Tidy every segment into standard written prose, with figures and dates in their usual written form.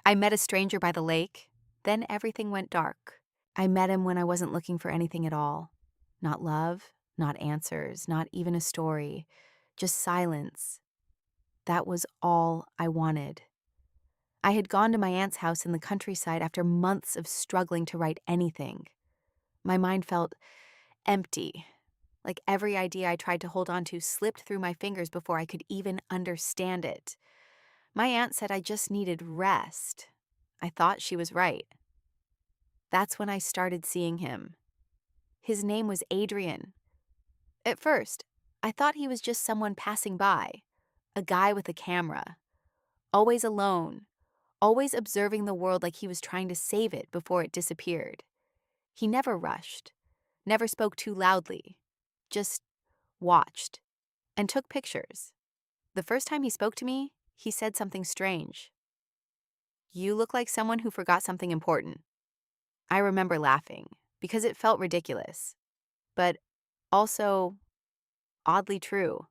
I met a stranger by the lake. Then everything went dark. I met him when I wasn't looking for anything at all. Not love, not answers, not even a story. Just silence. That was all I wanted. I had gone to my aunt's house in the countryside after months of struggling to write anything. My mind felt empty, like every idea I tried to hold on to slipped through my fingers before I could even understand it. My aunt said I just needed rest. I thought she was right. That's when I started seeing him. His name was Adrian. At first, I thought he was just someone passing by, a guy with a camera, always alone, always observing the world like he was trying to save it before it disappeared. He never rushed, never spoke too loudly, just watched and took pictures. The first time he spoke to me, he said something strange. "You look like someone who forgot something important." I remember laughing because it felt ridiculous, but also oddly true.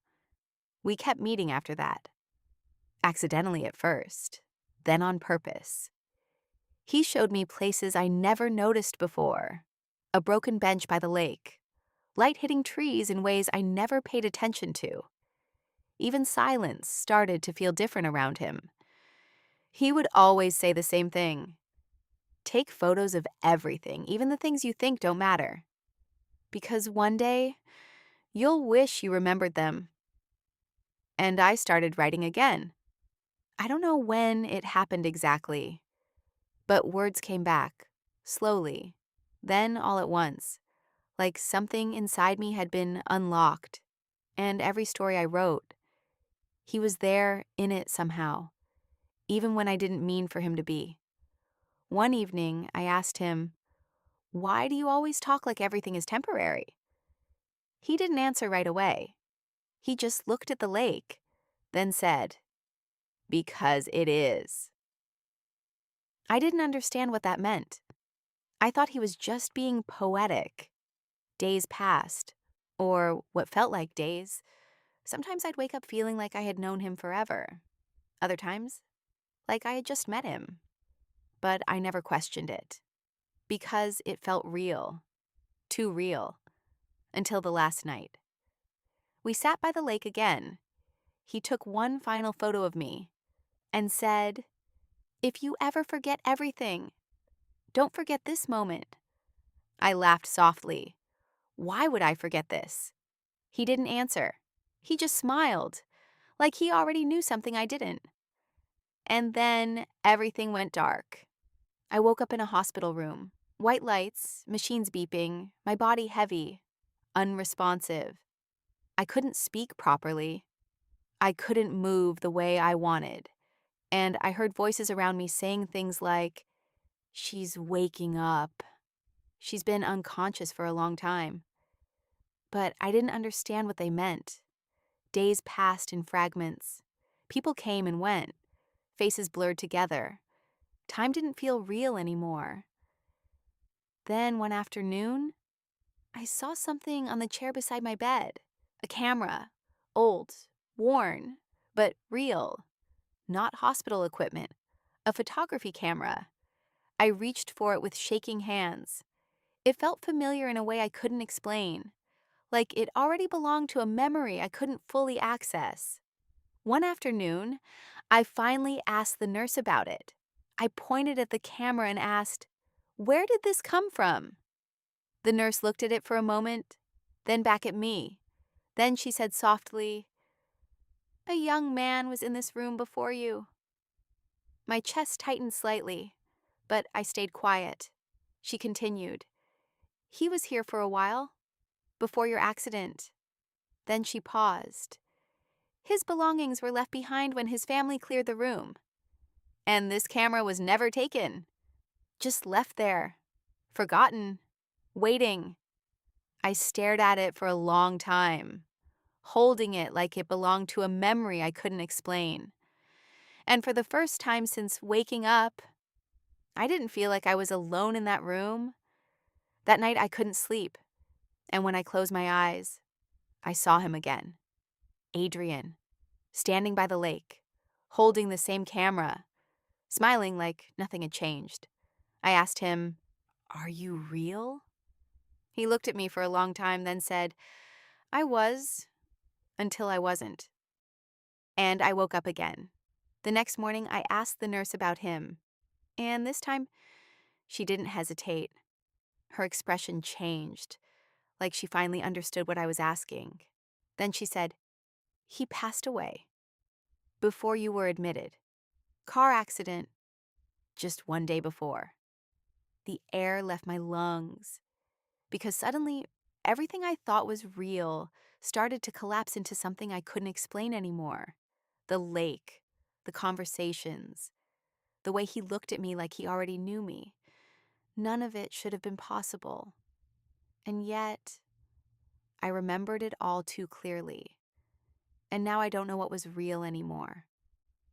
We kept meeting after that, accidentally at first, then on purpose. He showed me places I never noticed before. A broken bench by the lake, light hitting trees in ways I never paid attention to. Even silence started to feel different around him. He would always say the same thing. Take photos of everything, even the things you think don't matter. Because one day, you'll wish you remembered them. And I started writing again. I don't know when it happened exactly, but words came back, slowly, then all at once, like something inside me had been unlocked. And every story I wrote, he was there in it somehow, even when I didn't mean for him to be. One evening, I asked him, "Why do you always talk like everything is temporary?" He didn't answer right away. He just looked at the lake, then said, "Because it is." I didn't understand what that meant. I thought he was just being poetic. Days passed, or what felt like days. Sometimes I'd wake up feeling like I had known him forever. Other times, like I had just met him. But I never questioned it, because it felt real, too real, until the last night. We sat by the lake again. He took one final photo of me and said, "If you ever forget everything, don't forget this moment." I laughed softly. Why would I forget this? He didn't answer. He just smiled, like he already knew something I didn't. And then everything went dark. I woke up in a hospital room. White lights, machines beeping, my body heavy, unresponsive. I couldn't speak properly. I couldn't move the way I wanted. And I heard voices around me saying things like, "She's waking up. She's been unconscious for a long time." But I didn't understand what they meant. Days passed in fragments. People came and went, faces blurred together. Time didn't feel real anymore. Then one afternoon, I saw something on the chair beside my bed. A camera. Old, worn, but real. Not hospital equipment. A photography camera. I reached for it with shaking hands. It felt familiar in a way I couldn't explain, like it already belonged to a memory I couldn't fully access. One afternoon, I finally asked the nurse about it. I pointed at the camera and asked, "Where did this come from?" The nurse looked at it for a moment, then back at me. Then she said softly, "A young man was in this room before you." My chest tightened slightly, but I stayed quiet. She continued, "He was here for a while, before your accident." Then she paused. "His belongings were left behind when his family cleared the room. And this camera was never taken. Just left there. Forgotten. Waiting." I stared at it for a long time, holding it like it belonged to a memory I couldn't explain. And for the first time since waking up, I didn't feel like I was alone in that room. That night I couldn't sleep, and when I closed my eyes, I saw him again. Adrian, standing by the lake, holding the same camera, smiling like nothing had changed. I asked him, "Are you real?" He looked at me for a long time, then said, "I was, until I wasn't." And I woke up again. The next morning, I asked the nurse about him. And this time, she didn't hesitate. Her expression changed, like she finally understood what I was asking. Then she said, "He passed away before you were admitted. Car accident just one day before." The air left my lungs because suddenly everything I thought was real started to collapse into something I couldn't explain anymore. The lake, the conversations, the way he looked at me like he already knew me. None of it should have been possible. And yet, I remembered it all too clearly. And now I don't know what was real anymore.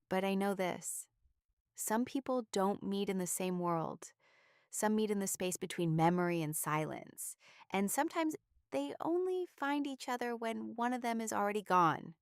But I know this. Some people don't meet in the same world. Some meet in the space between memory and silence. And sometimes they only find each other when one of them is already gone.